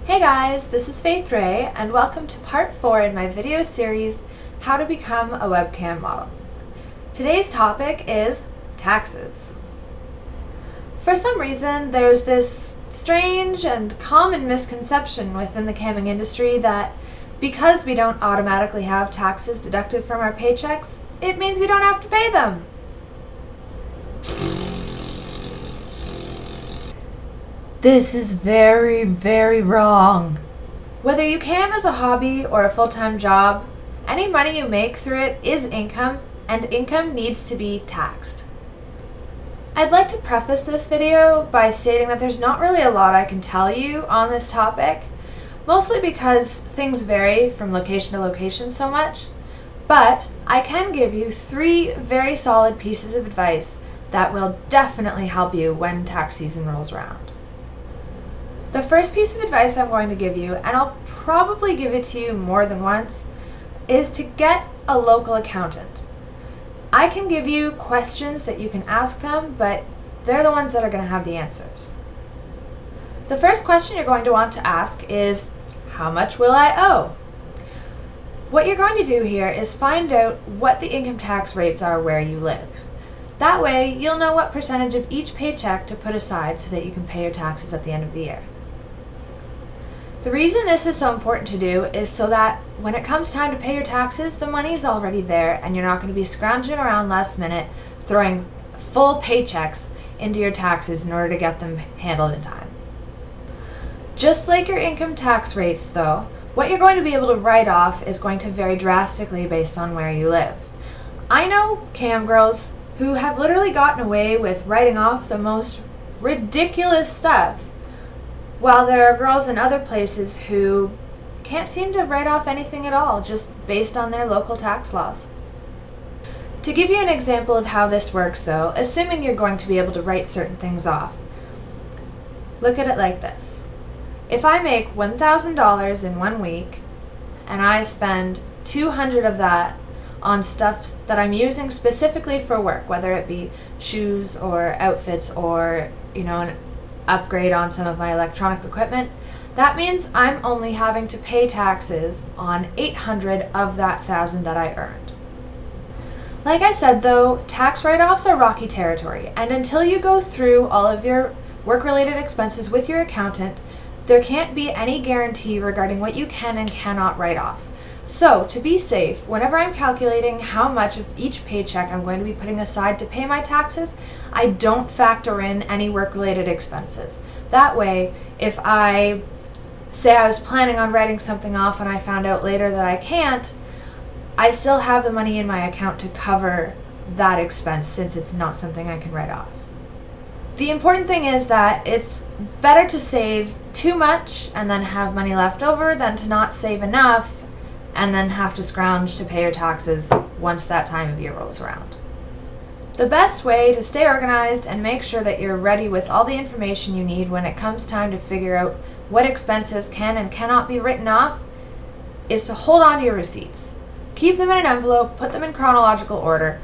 Hey guys, this is Faith Ray and welcome to part 4 in my video series, How to Become a Webcam Model. Today's topic is taxes. For some reason, there's this strange and common misconception within the camming industry that because we don't automatically have taxes deducted from our paychecks, it means we don't have to pay them. This is very, very wrong. Whether you cam as a hobby or a full-time job, any money you make through it is income, and income needs to be taxed. I'd like to preface this video by stating that there's not really a lot I can tell you on this topic, mostly because things vary from location to location so much, but I can give you 3 very solid pieces of advice that will definitely help you when tax season rolls around. The first piece of advice I'm going to give you, and I'll probably give it to you more than once, is to get a local accountant. I can give you questions that you can ask them, but they're the ones that are going to have the answers. The first question you're going to want to ask is, how much will I owe? What you're going to do here is find out what the income tax rates are where you live. That way, you'll know what percentage of each paycheck to put aside so that you can pay your taxes at the end of the year. The reason this is so important to do is so that when it comes time to pay your taxes, the money's already there and you're not going to be scrounging around last minute throwing full paychecks into your taxes in order to get them handled in time. Just like your income tax rates though, what you're going to be able to write off is going to vary drastically based on where you live. I know cam girls who have literally gotten away with writing off the most ridiculous stuff, while there are girls in other places who can't seem to write off anything at all just based on their local tax laws. To give you an example of how this works though, assuming you're going to be able to write certain things off, look at it like this. If I make $1,000 in 1 week and I spend $200 of that on stuff that I'm using specifically for work, whether it be shoes or outfits or, an upgrade on some of my electronic equipment, that means I'm only having to pay taxes on $800 of that $1,000 that I earned. Like I said though, tax write-offs are rocky territory, and until you go through all of your work-related expenses with your accountant, there can't be any guarantee regarding what you can and cannot write off. So, to be safe, whenever I'm calculating how much of each paycheck I'm going to be putting aside to pay my taxes, I don't factor in any work-related expenses. That way, if I say I was planning on writing something off and I found out later that I can't, I still have the money in my account to cover that expense since it's not something I can write off. The important thing is that it's better to save too much and then have money left over than to not save enough and then have to scrounge to pay your taxes once that time of year rolls around. The best way to stay organized and make sure that you're ready with all the information you need when it comes time to figure out what expenses can and cannot be written off is to hold on to your receipts. Keep them in an envelope, put them in chronological order.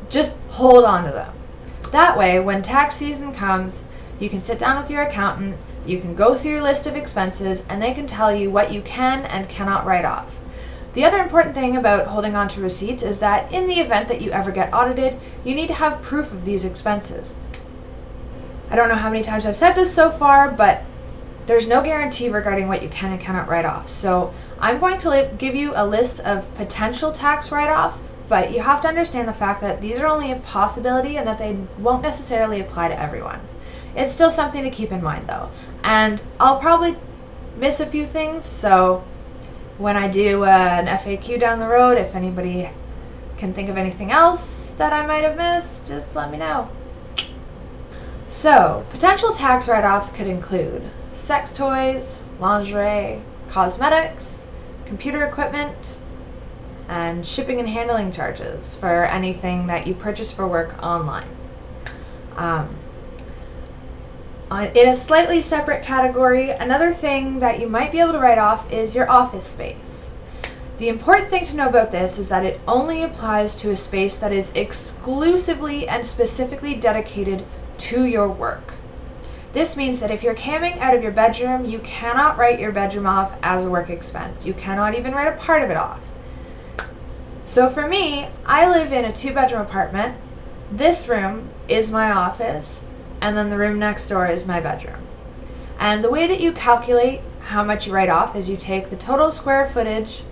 Just hold on to them. That way, when tax season comes, you can sit down with your accountant, you can go through your list of expenses, and they can tell you what you can and cannot write off. The other important thing about holding on to receipts is that in the event that you ever get audited, you need to have proof of these expenses. I don't know how many times I've said this so far, but there's no guarantee regarding what you can and cannot write off. So I'm going to give you a list of potential tax write-offs, but you have to understand the fact that these are only a possibility and that they won't necessarily apply to everyone. It's still something to keep in mind though. And I'll probably miss a few things, so when I do an FAQ down the road, if anybody can think of anything else that I might have missed, just let me know. So, potential tax write-offs could include sex toys, lingerie, cosmetics, computer equipment, and shipping and handling charges for anything that you purchase for work online. In a slightly separate category, another thing that you might be able to write off is your office space. The important thing to know about this is that it only applies to a space that is exclusively and specifically dedicated to your work. This means that if you're camming out of your bedroom, you cannot write your bedroom off as a work expense. You cannot even write a part of it off. So for me, I live in a 2-bedroom apartment. This room is my office, and then the room next door is my bedroom. And the way that you calculate how much you write off is you take the total square footage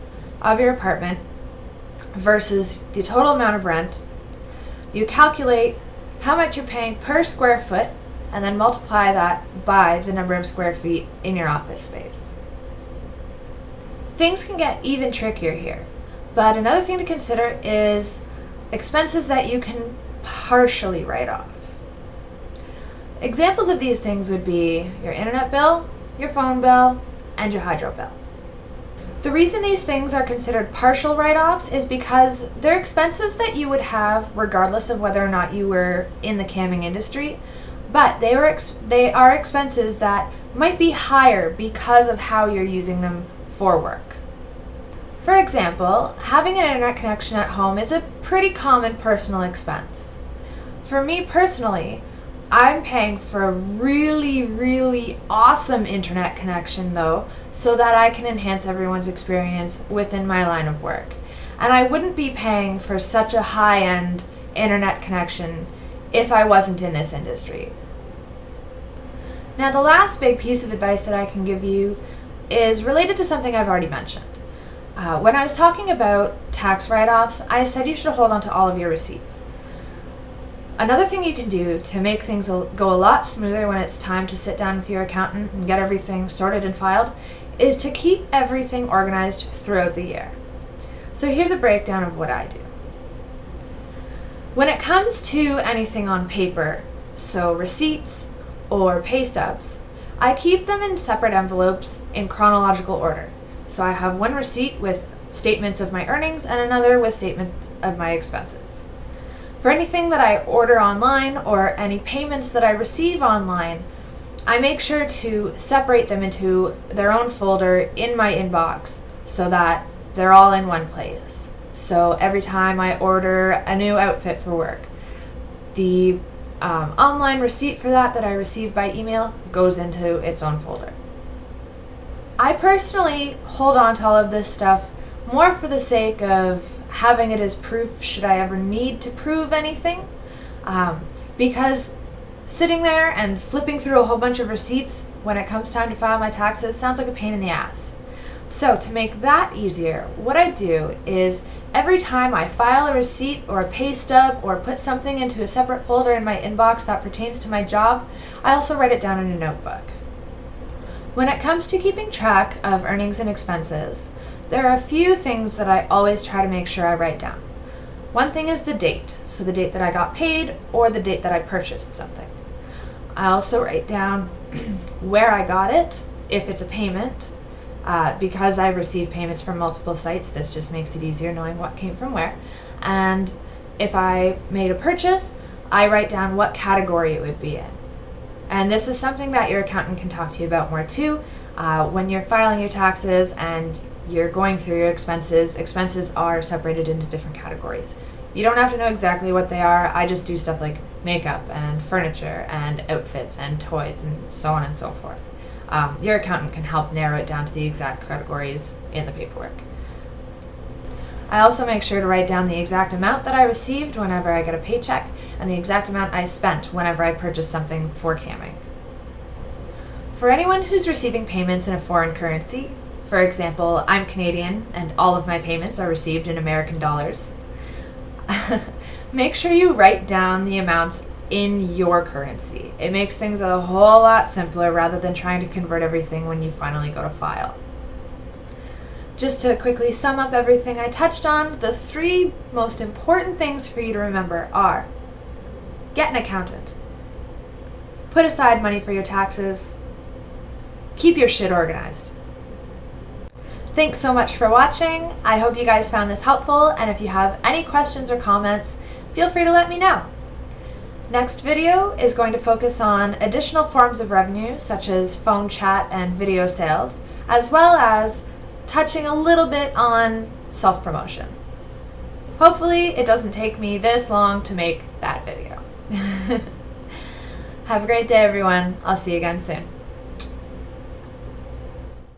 of your apartment versus the total amount of rent. You calculate how much you're paying per square foot, and then multiply that by the number of square feet in your office space. Things can get even trickier here, but another thing to consider is expenses that you can partially write off. Examples of these things would be your internet bill, your phone bill, and your hydro bill. The reason these things are considered partial write-offs is because they're expenses that you would have regardless of whether or not you were in the camming industry, but they are expenses that might be higher because of how you're using them for work. For example, having an internet connection at home is a pretty common personal expense. For me personally, I'm paying for a really, really awesome internet connection though, so that I can enhance everyone's experience within my line of work. And I wouldn't be paying for such a high-end internet connection if I wasn't in this industry. Now, the last big piece of advice that I can give you is related to something I've already mentioned. When I was talking about tax write-offs, I said you should hold on to all of your receipts. Another thing you can do to make things go a lot smoother when it's time to sit down with your accountant and get everything sorted and filed is to keep everything organized throughout the year. So here's a breakdown of what I do. When it comes to anything on paper, so receipts or pay stubs, I keep them in separate envelopes in chronological order. So I have one receipt with statements of my earnings and another with statements of my expenses. For anything that I order online or any payments that I receive online, I make sure to separate them into their own folder in my inbox so that they're all in one place. So every time I order a new outfit for work, the online receipt for that I receive by email goes into its own folder. I personally hold on to all of this stuff more for the sake of having it as proof should I ever need to prove anything, because sitting there and flipping through a whole bunch of receipts when it comes time to file my taxes sounds like a pain in the ass. So to make that easier, what I do is every time I file a receipt or a pay stub or put something into a separate folder in my inbox that pertains to my job, I also write it down in a notebook. When it comes to keeping track of earnings and expenses, there are a few things that I always try to make sure I write down. One thing is the date, so the date that I got paid or the date that I purchased something. I also write down where I got it, if it's a payment. Because I receive payments from multiple sites, this just makes it easier knowing what came from where. And if I made a purchase, I write down what category it would be in. And this is something that your accountant can talk to you about more too. When you're filing your taxes and you're going through your expenses, expenses are separated into different categories. You don't have to know exactly what they are. I just do stuff like makeup and furniture and outfits and toys and so on and so forth. Your accountant can help narrow it down to the exact categories in the paperwork. I also make sure to write down the exact amount that I received whenever I get a paycheck and the exact amount I spent whenever I purchase something for camming. For anyone who's receiving payments in a foreign currency, for example, I'm Canadian and all of my payments are received in American dollars, make sure you write down the amounts in your currency. It makes things a whole lot simpler rather than trying to convert everything when you finally go to file. Just to quickly sum up everything I touched on, the 3 most important things for you to remember are: get an accountant, put aside money for your taxes, keep your shit organized. Thanks so much for watching. I hope you guys found this helpful, and if you have any questions or comments, feel free to let me know. Next video is going to focus on additional forms of revenue such as phone chat and video sales, as well as touching a little bit on self-promotion. Hopefully it doesn't take me this long to make that video. Have a great day, everyone. I'll see you again soon.